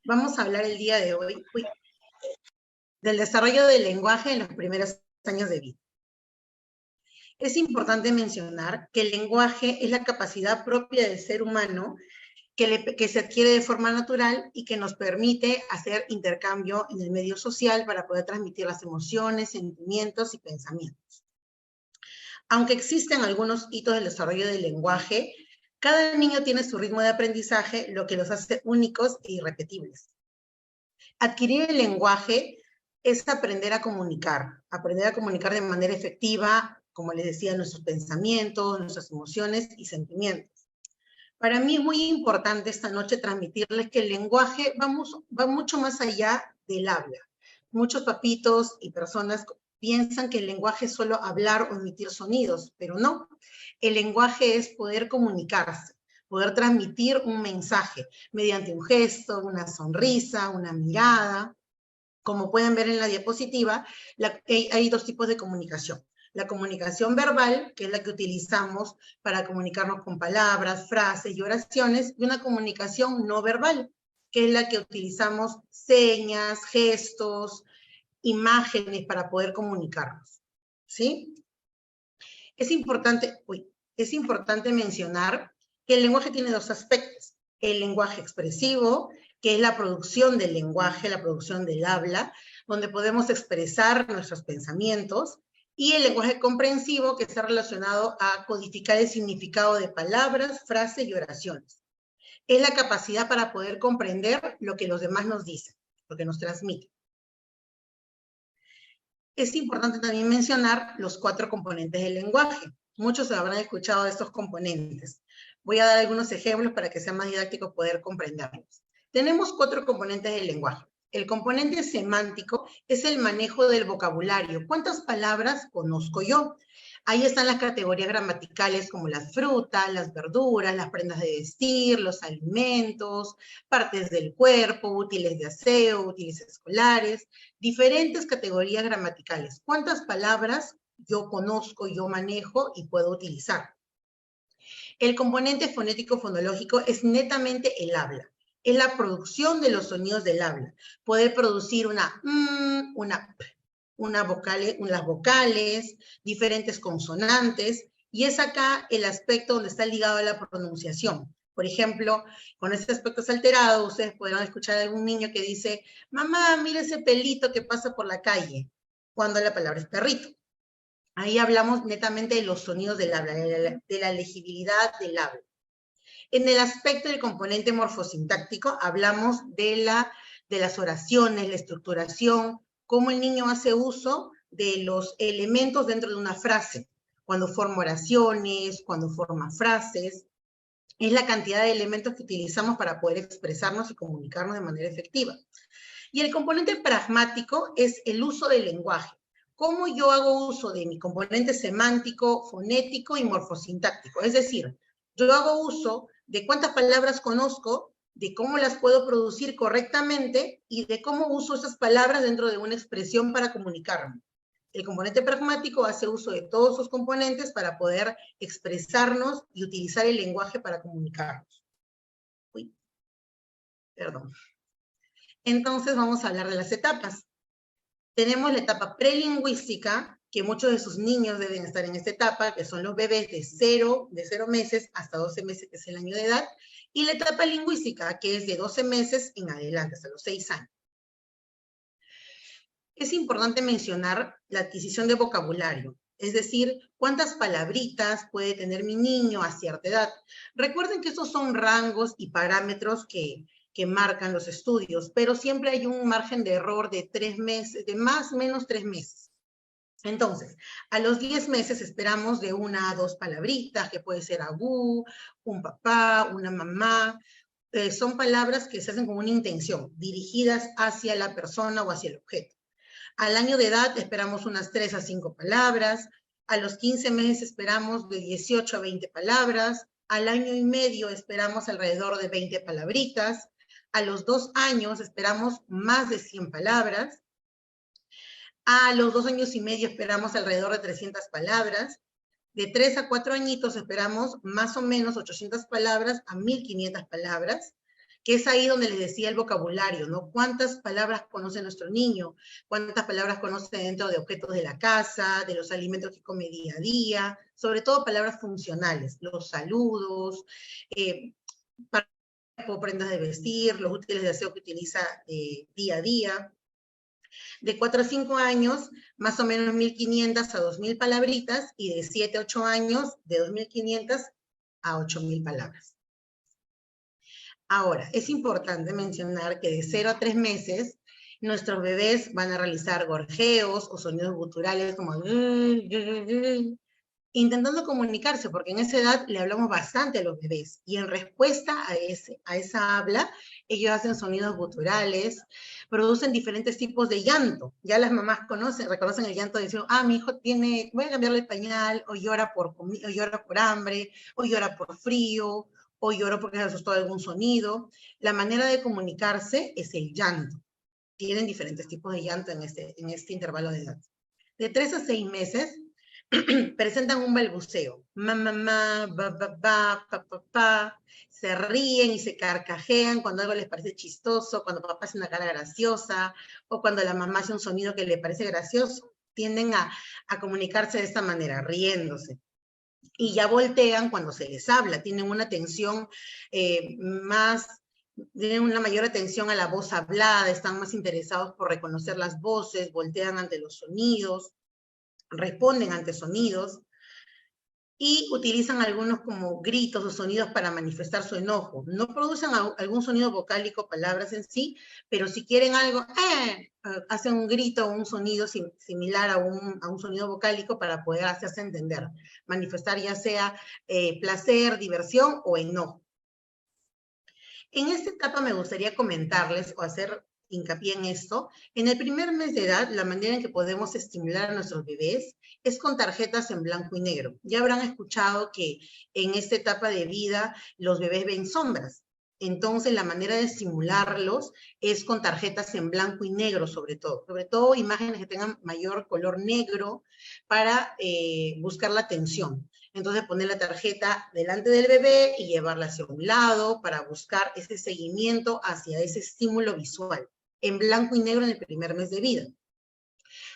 Vamos a hablar el día de hoy del desarrollo del lenguaje en los primeros años de vida. Es importante mencionar que el lenguaje es la capacidad propia del ser humano que se adquiere de forma natural y que nos permite hacer intercambio en el medio social para poder transmitir las emociones, sentimientos y pensamientos. Aunque existen algunos hitos del desarrollo del lenguaje, cada niño tiene su ritmo de aprendizaje, lo que los hace únicos e irrepetibles. Adquirir el lenguaje es aprender a comunicar de manera efectiva, como les decía, nuestros pensamientos, nuestras emociones y sentimientos. Para mí es muy importante esta noche transmitirles que el lenguaje va mucho más allá del habla. Muchos papitos y personas piensan que el lenguaje es solo hablar o emitir sonidos, pero no. El lenguaje es poder comunicarse, poder transmitir un mensaje mediante un gesto, una sonrisa, una mirada. Como pueden ver en la diapositiva, hay dos tipos de comunicación. La comunicación verbal, que es la que utilizamos para comunicarnos con palabras, frases y oraciones, y una comunicación no verbal, que es la que utilizamos señas, gestos, imágenes para poder comunicarnos, ¿sí? Es importante mencionar que el lenguaje tiene dos aspectos. El lenguaje expresivo, que es la producción del lenguaje, la producción del habla, donde podemos expresar nuestros pensamientos, y el lenguaje comprensivo, que está relacionado a codificar el significado de palabras, frases y oraciones. Es la capacidad para poder comprender lo que los demás nos dicen, lo que nos transmiten. Es importante también mencionar los 4 componentes del lenguaje. Muchos habrán escuchado de estos componentes. Voy a dar algunos ejemplos para que sea más didáctico poder comprenderlos. Tenemos 4 componentes del lenguaje. El componente semántico es el manejo del vocabulario. ¿Cuántas palabras conozco yo? Ahí están las categorías gramaticales como las frutas, las verduras, las prendas de vestir, los alimentos, partes del cuerpo, útiles de aseo, útiles escolares, diferentes categorías gramaticales. ¿Cuántas palabras yo conozco, yo manejo y puedo utilizar? El componente fonético-fonológico es netamente el habla. Es la producción de los sonidos del habla. Poder producir una una p, las vocales, diferentes consonantes, y es acá el aspecto donde está ligado a la pronunciación. Por ejemplo, con este aspecto alterado, ustedes podrán escuchar a algún niño que dice, mamá, mira ese pelito que pasa por la calle, cuando la palabra es perrito. Ahí hablamos netamente de los sonidos del habla, de la legibilidad del habla. En el aspecto del componente morfosintáctico, hablamos de las oraciones, la estructuración, cómo el niño hace uso de los elementos dentro de una frase, cuando forma oraciones, cuando forma frases. Es la cantidad de elementos que utilizamos para poder expresarnos y comunicarnos de manera efectiva. Y el componente pragmático es el uso del lenguaje. ¿Cómo yo hago uso de mi componente semántico, fonético y morfosintáctico? Es decir, yo hago uso de cuántas palabras conozco, de cómo las puedo producir correctamente y de cómo uso esas palabras dentro de una expresión para comunicarme. El componente pragmático hace uso de todos sus componentes para poder expresarnos y utilizar el lenguaje para comunicarnos. Uy, perdón. Entonces vamos a hablar de las etapas. Tenemos la etapa prelingüística, que muchos de sus niños deben estar en esta etapa, que son los bebés de 0 meses hasta 12 meses, que es el año de edad, y la etapa lingüística, que es de 12 meses en adelante, hasta los 6 años. Es importante mencionar la adquisición de vocabulario, es decir, cuántas palabritas puede tener mi niño a cierta edad. Recuerden que estos son rangos y parámetros que marcan los estudios, pero siempre hay un margen de error de 3 meses, de más o menos 3 meses. Entonces, a los 10 meses esperamos de 1 a 2 palabritas, que puede ser agú, un papá, una mamá. Son palabras que se hacen con una intención, dirigidas hacia la persona o hacia el objeto. Al año de edad esperamos unas 3 a 5 palabras. A los 15 meses esperamos de 18 a 20 palabras. Al año y medio esperamos alrededor de 20 palabritas. A los 2 años esperamos más de 100 palabras. A los 2 años y medio esperamos alrededor de 300 palabras. De 3 a 4 añitos esperamos más o menos 800 palabras a 1500 palabras, que es ahí donde les decía el vocabulario, ¿no? ¿Cuántas palabras conoce nuestro niño? ¿Cuántas palabras conoce dentro de objetos de la casa, de los alimentos que come día a día? Sobre todo palabras funcionales, los saludos, para prendas de vestir, los útiles de aseo que utiliza día a día. De 4 a 5 años, más o menos 1.500 a 2.000 palabritas, y de 7 a 8 años, de 2.500 a 8.000 palabras. Ahora, es importante mencionar que de 0 a 3 meses, nuestros bebés van a realizar gorjeos o sonidos guturales como intentando comunicarse, porque en esa edad le hablamos bastante a los bebés, y en respuesta a esa habla, ellos hacen sonidos guturales, producen diferentes tipos de llanto. Ya las mamás reconocen el llanto de decir, mi hijo voy a cambiarle el pañal, o llora o llora por hambre, o llora por frío, o llora porque se asustó de algún sonido. La manera de comunicarse es el llanto. Tienen diferentes tipos de llanto en este intervalo de edad. De 3 a 6 meses, presentan un balbuceo. Mamá, ba, ba, ba, pa, pa, pa. Se ríen y se carcajean cuando algo les parece chistoso, cuando papá hace una cara graciosa, o cuando la mamá hace un sonido que le parece gracioso. Tienden a comunicarse de esta manera, riéndose. Y ya voltean cuando se les habla. Tienen una atención tienen una mayor atención a la voz hablada, están más interesados por reconocer las voces, voltean ante los sonidos, responden ante sonidos, y utilizan algunos como gritos o sonidos para manifestar su enojo. No producen algún sonido vocálico, palabras en sí, pero si quieren algo, hacen un grito o un sonido similar a un sonido vocálico para poder hacerse entender, manifestar ya sea placer, diversión o enojo. En esta etapa me gustaría comentarles o hacer hincapié en esto. En el primer mes de edad, la manera en que podemos estimular a nuestros bebés es con tarjetas en blanco y negro. Ya habrán escuchado que en esta etapa de vida los bebés ven sombras. Entonces, la manera de estimularlos es con tarjetas en blanco y negro, sobre todo imágenes que tengan mayor color negro para buscar la atención. Entonces, poner la tarjeta delante del bebé y llevarla hacia un lado para buscar ese seguimiento hacia ese estímulo visual, en blanco y negro en el primer mes de vida.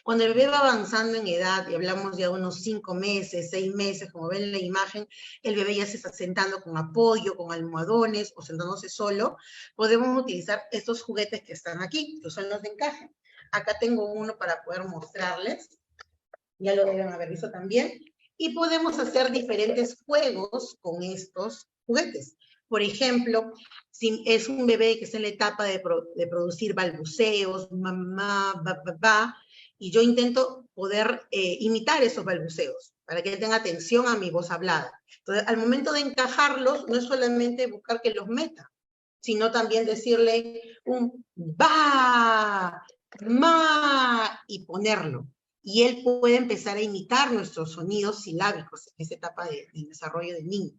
Cuando el bebé va avanzando en edad, y hablamos ya de unos 5 meses, 6 meses, como ven en la imagen, el bebé ya se está sentando con apoyo, con almohadones o sentándose solo, podemos utilizar estos juguetes que están aquí, que son los de encaje. Acá tengo uno para poder mostrarles, ya lo deben haber visto también, y podemos hacer diferentes juegos con estos juguetes. Por ejemplo, si es un bebé que está en la etapa de producir balbuceos, mamá, ba, ba, ba, y yo intento poder imitar esos balbuceos para que él tenga atención a mi voz hablada. Entonces, al momento de encajarlos, no es solamente buscar que los meta, sino también decirle un ba, ma, y ponerlo. Y él puede empezar a imitar nuestros sonidos silábicos en esa etapa de desarrollo del niño.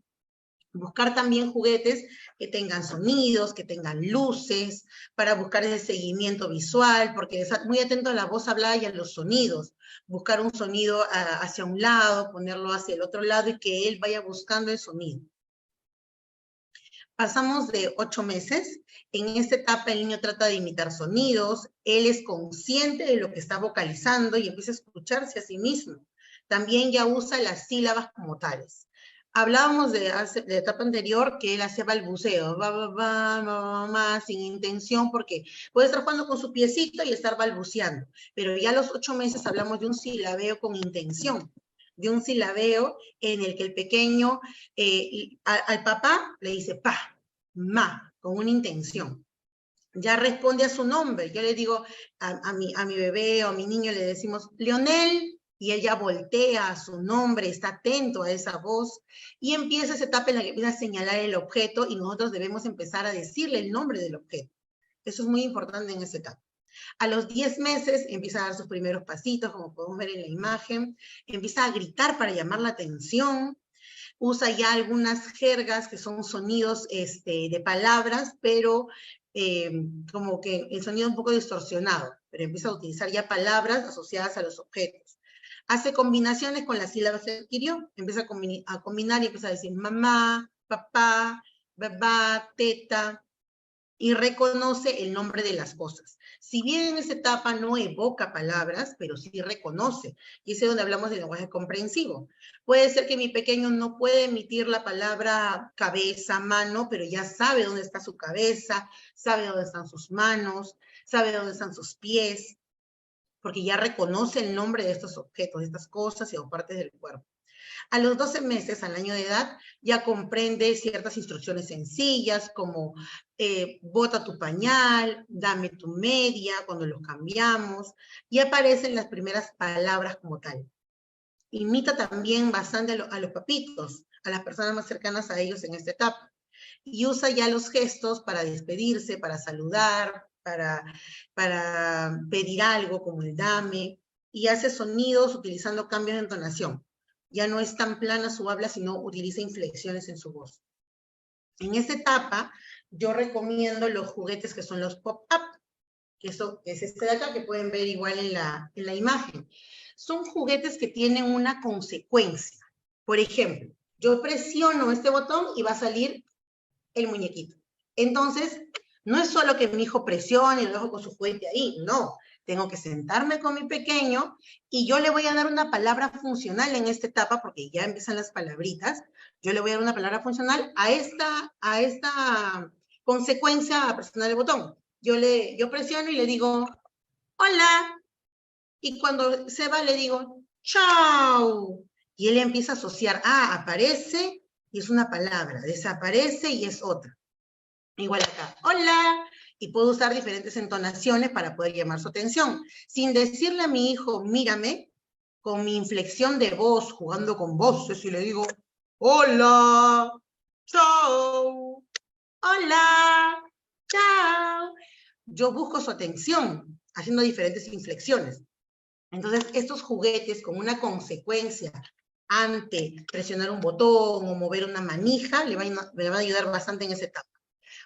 Buscar también juguetes que tengan sonidos, que tengan luces, para buscar ese seguimiento visual, porque es muy atento a la voz hablada y a los sonidos. Buscar un sonido hacia un lado, ponerlo hacia el otro lado y que él vaya buscando el sonido. Pasamos de 8 meses. En esta etapa el niño trata de imitar sonidos, él es consciente de lo que está vocalizando y empieza a escucharse a sí mismo. También ya usa las sílabas como tales. Hablábamos de la etapa anterior que él hacía balbuceo, va, va, va, va, va, va, sin intención, porque puede estar jugando con su piecito y estar balbuceando. Pero ya a los 8 meses hablamos de un silabeo con intención, de un silabeo en el que el pequeño al papá le dice pa, ma, con una intención. Ya responde a su nombre. Yo le digo a mi bebé o a mi niño, le decimos Leonel, y ella voltea a su nombre, está atento a esa voz, y empieza esa etapa en la que empieza a señalar el objeto, y nosotros debemos empezar a decirle el nombre del objeto. Eso es muy importante en esa etapa. A los 10 meses empieza a dar sus primeros pasitos, como podemos ver en la imagen, empieza a gritar para llamar la atención, usa ya algunas jergas que son sonidos de palabras, pero como que el sonido un poco distorsionado, pero empieza a utilizar ya palabras asociadas a los objetos. Hace combinaciones con las sílabas que adquirió, empieza a combinar y empieza a decir mamá, papá, babá, teta, y reconoce el nombre de las cosas. Si bien en esa etapa no evoca palabras, pero sí reconoce. Y ese es donde hablamos del lenguaje comprensivo. Puede ser que mi pequeño no puede emitir la palabra cabeza, mano, pero ya sabe dónde está su cabeza, sabe dónde están sus manos, sabe dónde están sus pies, porque ya reconoce el nombre de estos objetos, de estas cosas o partes del cuerpo. A los 12 meses, al año de edad, ya comprende ciertas instrucciones sencillas como bota tu pañal, dame tu media, cuando los cambiamos, y aparecen las primeras palabras como tal. Imita también bastante a los papitos, a las personas más cercanas a ellos en esta etapa, y usa ya los gestos para despedirse, para saludar, para pedir algo como el dame, y hace sonidos utilizando cambios de entonación. Ya no es tan plana su habla, sino utiliza inflexiones en su voz. En esta etapa, yo recomiendo los juguetes que son los pop-up, que eso es este de acá, que pueden ver igual en la imagen. Son juguetes que tienen una consecuencia. Por ejemplo, yo presiono este botón y va a salir el muñequito. Entonces, no es solo que mi hijo presione y lo dejo con su juguete ahí, no. Tengo que sentarme con mi pequeño y yo le voy a dar una palabra funcional en esta etapa, porque ya empiezan las palabritas. Yo le voy a dar una palabra funcional a esta consecuencia a presionar el botón. Yo presiono y le digo, hola. Y cuando se va le digo, chao. Y él empieza a asociar, aparece y es una palabra, desaparece y es otra. Igual acá, hola, y puedo usar diferentes entonaciones para poder llamar su atención. Sin decirle a mi hijo, mírame, con mi inflexión de voz, jugando con voces, y le digo, hola, chao, hola, chao. Yo busco su atención, haciendo diferentes inflexiones. Entonces, estos juguetes con una consecuencia ante presionar un botón o mover una manija, le van a ayudar bastante en esa etapa.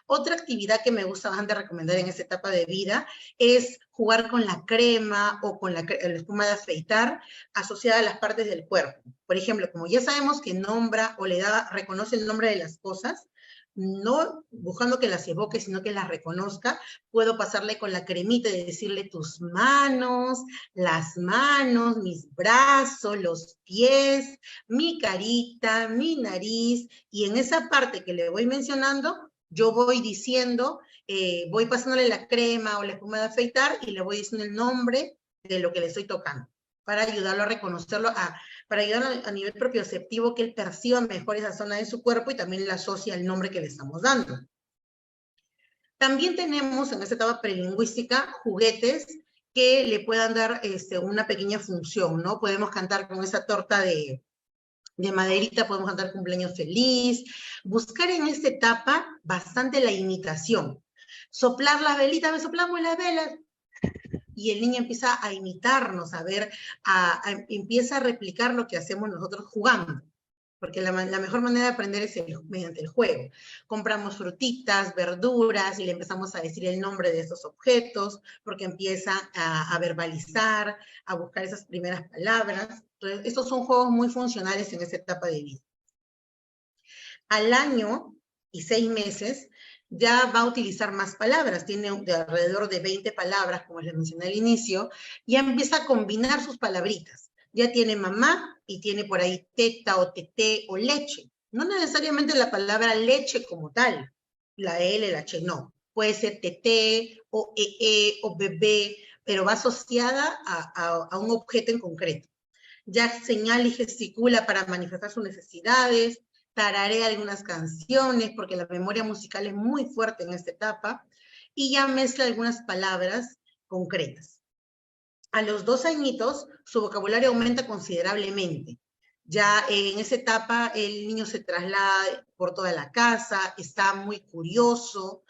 Otra actividad que me gusta bastante recomendar en esta etapa de vida es jugar con la crema o con la espuma de afeitar asociada a las partes del cuerpo. Por ejemplo, como ya sabemos que nombra o reconoce el nombre de las cosas, no buscando que las evoque, sino que las reconozca, puedo pasarle con la cremita y decirle tus manos, las manos, mis brazos, los pies, mi carita, mi nariz, y en esa parte que le voy mencionando, yo voy diciendo, voy pasándole la crema o la espuma de afeitar y le voy diciendo el nombre de lo que le estoy tocando, para ayudarlo a reconocerlo, para ayudarlo a nivel propioceptivo, que él perciba mejor esa zona de su cuerpo y también le asocia el nombre que le estamos dando. También tenemos en esta etapa prelingüística juguetes que le puedan dar una pequeña función, ¿no? Podemos cantar con esa torta de maderita, podemos cantar cumpleaños feliz, buscar en esta etapa bastante la imitación. Soplar las velitas, me soplamos las velas, y el niño empieza a imitarnos, empieza a replicar lo que hacemos nosotros jugando, porque la mejor manera de aprender es mediante el juego. Compramos frutitas, verduras, y le empezamos a decir el nombre de estos objetos, porque empieza a verbalizar, a buscar esas primeras palabras. Entonces, estos son juegos muy funcionales en esta etapa de vida. Al año y 6 meses, ya va a utilizar más palabras, tiene alrededor de 20 palabras, como les mencioné al inicio, y empieza a combinar sus palabritas. Ya tiene mamá y tiene por ahí teta o teté o leche. No necesariamente la palabra leche como tal, la L, la H, no. Puede ser teté o o bebé, pero va asociada a un objeto en concreto. Ya señala y gesticula para manifestar sus necesidades, tararea algunas canciones, porque la memoria musical es muy fuerte en esta etapa, y ya mezcla algunas palabras concretas. A los 2 añitos, su vocabulario aumenta considerablemente. Ya en esa etapa, el niño se traslada por toda la casa, está muy curioso,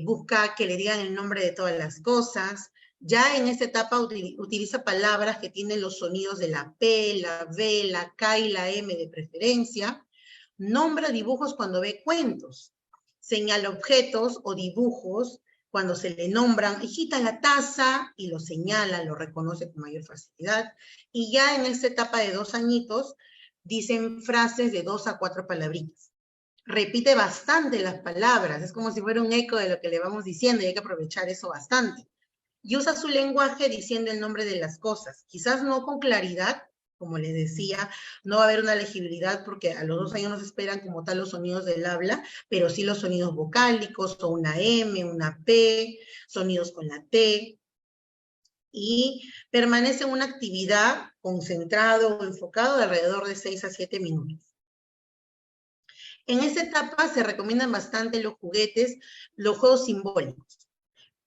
busca que le digan el nombre de todas las cosas. Ya en esta etapa utiliza palabras que tienen los sonidos de la P, la V, la K y la M de preferencia. Nombra dibujos cuando ve cuentos. Señala objetos o dibujos cuando se le nombran, hijita la taza, y lo señala, lo reconoce con mayor facilidad. Y ya en esta etapa de 2 añitos, dicen frases de 2 a 4 palabritas. repite bastante las palabras, es como si fuera un eco de lo que le vamos diciendo y hay que aprovechar eso bastante. Y usa su lenguaje diciendo el nombre de las cosas, quizás no con claridad, como les decía, no va a haber una legibilidad porque a los 2 años no se esperan como tal los sonidos del habla, pero sí los sonidos vocálicos, o una M, una P, sonidos con la T, y permanece en una actividad concentrado o enfocado de alrededor de 6 a 7 minutos. En esta etapa se recomiendan bastante los juguetes, los juegos simbólicos.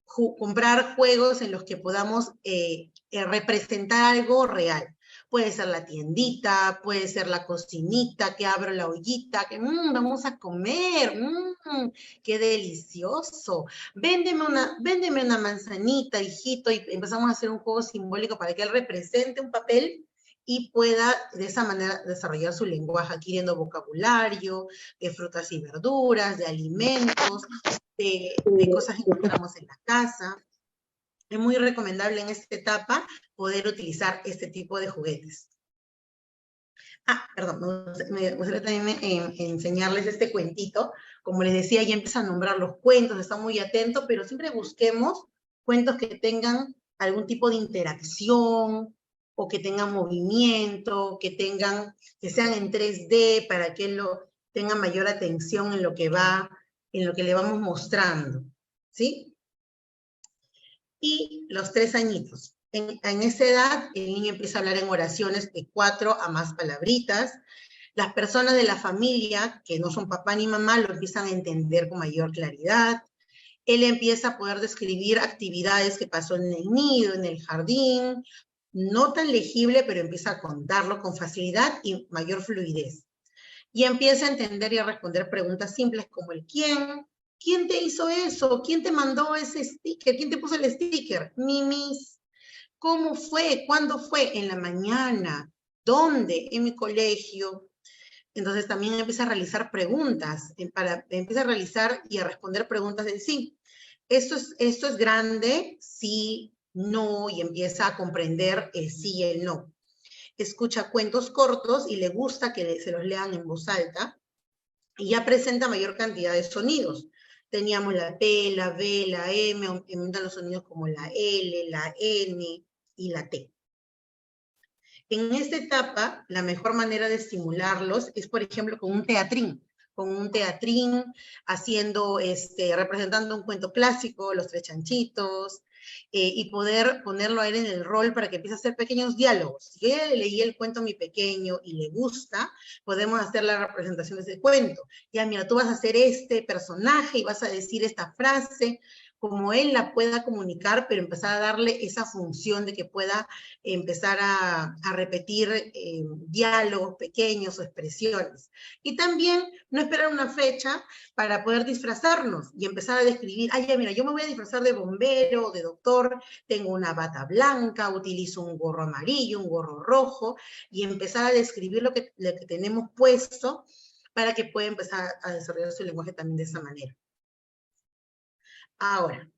Comprar juegos en los que podamos representar algo real. Puede ser la tiendita, puede ser la cocinita, que abro la ollita, que vamos a comer, qué delicioso. Véndeme una manzanita, hijito, y empezamos a hacer un juego simbólico para que él represente un papel y pueda de esa manera desarrollar su lenguaje, adquiriendo vocabulario de frutas y verduras, de alimentos, de cosas que encontramos en la casa. Es muy recomendable en esta etapa poder utilizar este tipo de juguetes. Perdón, me gustaría también enseñarles este cuentito. Como les decía, ya empieza a nombrar los cuentos, está muy atento, pero siempre busquemos cuentos que tengan algún tipo de interacción, o que tengan movimiento, que sean en 3D para que él tenga mayor atención en lo que le vamos mostrando, ¿sí? Y los 3 añitos. En esa edad, el niño empieza a hablar en oraciones de 4 a más palabritas. Las personas de la familia, que no son papá ni mamá, lo empiezan a entender con mayor claridad. Él empieza a poder describir actividades que pasó en el nido, en el jardín, no tan legible, pero empieza a contarlo con facilidad y mayor fluidez. Y empieza a entender y a responder preguntas simples como el quién. ¿Quién te hizo eso? ¿Quién te mandó ese sticker? ¿Quién te puso el sticker? Mimis. ¿Cómo fue? ¿Cuándo fue? En la mañana. ¿Dónde? En mi colegio. Entonces también empieza a realizar preguntas, empieza a realizar y a responder preguntas de sí. Esto es grande, sí, no, y empieza a comprender el sí y el no. Escucha cuentos cortos y le gusta que se los lean en voz alta, y ya presenta mayor cantidad de sonidos. Teníamos la P, la B, la M, aumentan los sonidos como la L, la N y la T. En esta etapa, la mejor manera de estimularlos es, por ejemplo, con un teatrín, representando un cuento clásico, Los Tres Chanchitos, y poder ponerlo a él en el rol para que empiece a hacer pequeños diálogos. Si yo ya le leí el cuento a mi pequeño y le gusta, podemos hacer la representación de ese cuento. Ya, mira, tú vas a hacer este personaje y vas a decir esta frase, como él la pueda comunicar, pero empezar a darle esa función de que pueda empezar a repetir diálogos pequeños o expresiones. Y también no esperar una fecha para poder disfrazarnos y empezar a describir, ya mira, yo me voy a disfrazar de bombero o de doctor, tengo una bata blanca, utilizo un gorro amarillo, un gorro rojo, y empezar a describir lo que tenemos puesto para que pueda empezar a desarrollar su lenguaje también de esa manera. Ahora,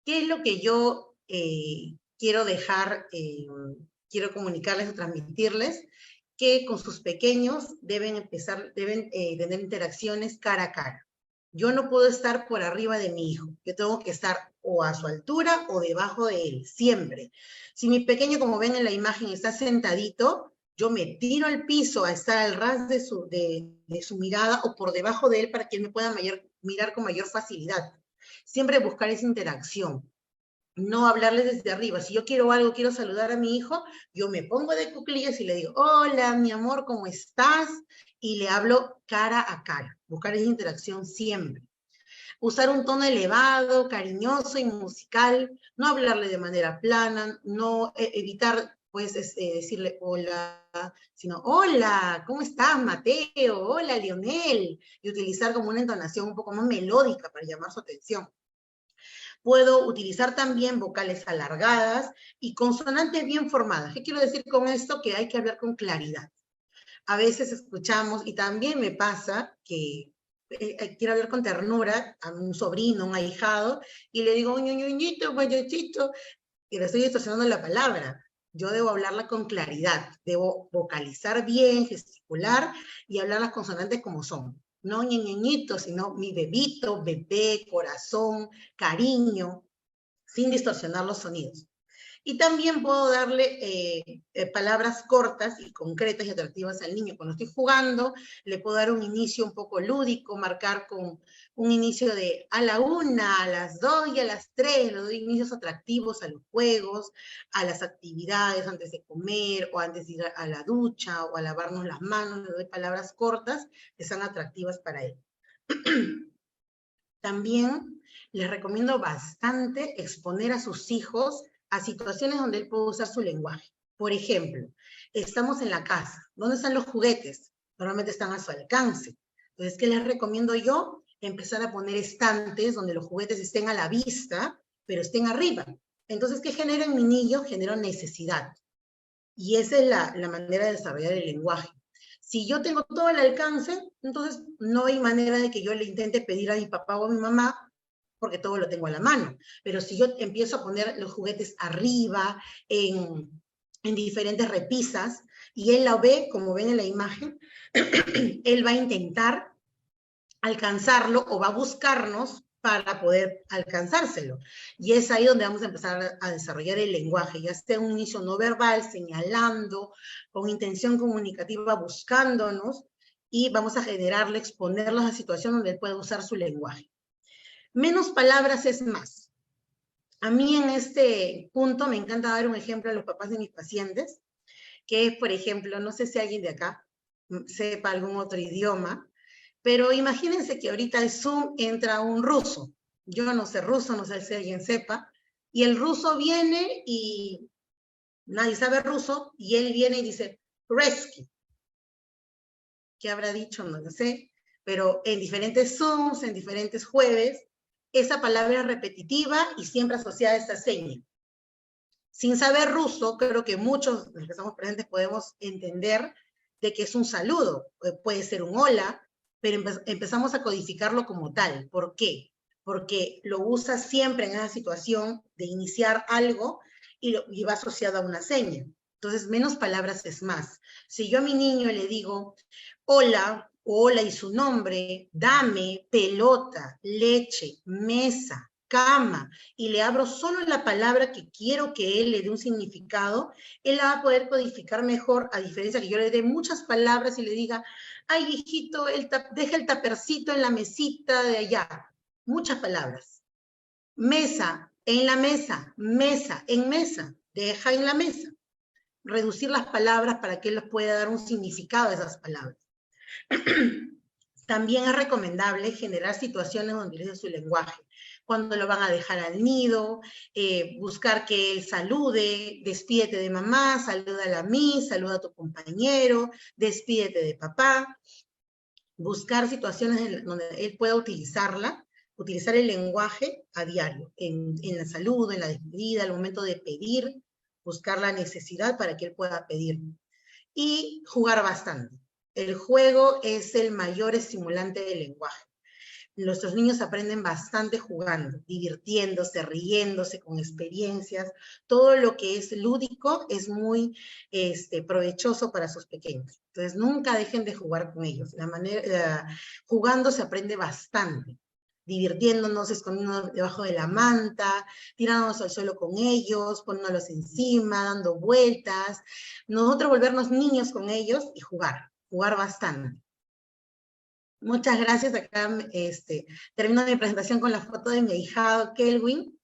¿qué es lo que yo quiero quiero comunicarles o transmitirles? Que con sus pequeños deben tener interacciones cara a cara. Yo no puedo estar por arriba de mi hijo, yo tengo que estar o a su altura o debajo de él, siempre. Si mi pequeño, como ven en la imagen, está sentadito, yo me tiro al piso a estar al ras de su mirada o por debajo de él para que él me pueda mirar con mayor facilidad. Siempre buscar esa interacción, no hablarles desde arriba. Si yo quiero algo, quiero saludar a mi hijo, yo me pongo de cuclillas y le digo, hola, mi amor, ¿cómo estás? Y le hablo cara a cara, buscar esa interacción siempre. Usar un tono elevado, cariñoso y musical, no hablarle de manera plana, no evitar, pues, decirle hola, sino hola, ¿cómo estás, Mateo? Hola, Lionel, y utilizar como una entonación un poco más melódica para llamar su atención. Puedo utilizar también vocales alargadas y consonantes bien formadas. ¿Qué quiero decir con esto? Que hay que hablar con claridad. A veces escuchamos, y también me pasa que quiero hablar con ternura a un sobrino, un ahijado, y le digo, ñoñoñito, mayachito, y le estoy distorsionando la palabra. Yo debo hablarla con claridad, debo vocalizar bien, gesticular, y hablar las consonantes como son. no ñeñeñito, sino mi bebito, bebé, corazón, cariño, sin distorsionar los sonidos. Y también puedo darle palabras cortas y concretas y atractivas al niño. Cuando estoy jugando, le puedo dar un inicio un poco lúdico, marcar con un inicio de a la 1, a las 2 y a las 3. Le doy inicios atractivos a los juegos, a las actividades antes de comer o antes de ir a la ducha o a lavarnos las manos. Le doy palabras cortas que sean atractivas para él. También les recomiendo bastante exponer a sus hijos a situaciones donde él puede usar su lenguaje. Por ejemplo, estamos en la casa. ¿Dónde están los juguetes? Normalmente están a su alcance. Entonces, ¿qué les recomiendo yo? Empezar a poner estantes donde los juguetes estén a la vista, pero estén arriba. Entonces, ¿qué genera en mi niño? Genera necesidad. Y esa es la manera de desarrollar el lenguaje. Si yo tengo todo al alcance, entonces no hay manera de que yo le intente pedir a mi papá o a mi mamá porque todo lo tengo a la mano. Pero si yo empiezo a poner los juguetes arriba, en diferentes repisas, y él la ve, como ven en la imagen, él va a intentar alcanzarlo o va a buscarnos para poder alcanzárselo. Y es ahí donde vamos a empezar a desarrollar el lenguaje, ya sea un inicio no verbal, señalando, con intención comunicativa, buscándonos, y vamos a generarle, exponerlos a situaciones donde él puede usar su lenguaje. Menos palabras es más. A mí en este punto me encanta dar un ejemplo a los papás de mis pacientes, que es, por ejemplo, no sé si alguien de acá sepa algún otro idioma, pero imagínense que ahorita al Zoom entra un ruso. Yo no sé ruso, no sé si alguien sepa, y el ruso viene y nadie sabe ruso, y él viene y dice, rescue. ¿Qué habrá dicho? No lo sé, pero en diferentes Zooms, en diferentes jueves, esa palabra es repetitiva y siempre asociada a esta seña. Sin saber ruso, creo que muchos de los que estamos presentes podemos entender de que es un saludo, puede ser un hola, pero empezamos a codificarlo como tal. ¿Por qué? Porque lo usa siempre en esa situación de iniciar algo y va asociado a una seña. Entonces, menos palabras es más. Si yo a mi niño le digo, hola, hola y su nombre, dame, pelota, leche, mesa, cama, y le abro solo la palabra que quiero que él le dé un significado, él la va a poder codificar mejor, a diferencia que yo le dé muchas palabras y le diga, ay, hijito, deja el tapercito en la mesita de allá. Muchas palabras. Mesa, en la mesa, en mesa, deja en la mesa. Reducir las palabras para que él les pueda dar un significado a esas palabras. También es recomendable generar situaciones donde utilice su lenguaje. Cuando lo van a dejar al nido, buscar que él salude, despídete de mamá, saluda a mí, saluda a tu compañero, despídete de papá. Buscar situaciones donde él pueda utilizar el lenguaje a diario, en la salud, en la despedida, al momento de pedir, buscar la necesidad para que él pueda pedir. Y jugar bastante. El juego es el mayor estimulante del lenguaje. Nuestros niños aprenden bastante jugando, divirtiéndose, riéndose con experiencias. Todo lo que es lúdico es muy provechoso para sus pequeños. Entonces, nunca dejen de jugar con ellos. Jugando se aprende bastante. Divirtiéndonos, escondiéndonos debajo de la manta, tirándonos al suelo con ellos, poniéndolos encima, dando vueltas. Nosotros volvernos niños con ellos y jugar bastante. Muchas gracias. Acá termino mi presentación con la foto de mi ahijado Kelvin,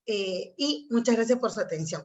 y muchas gracias por su atención.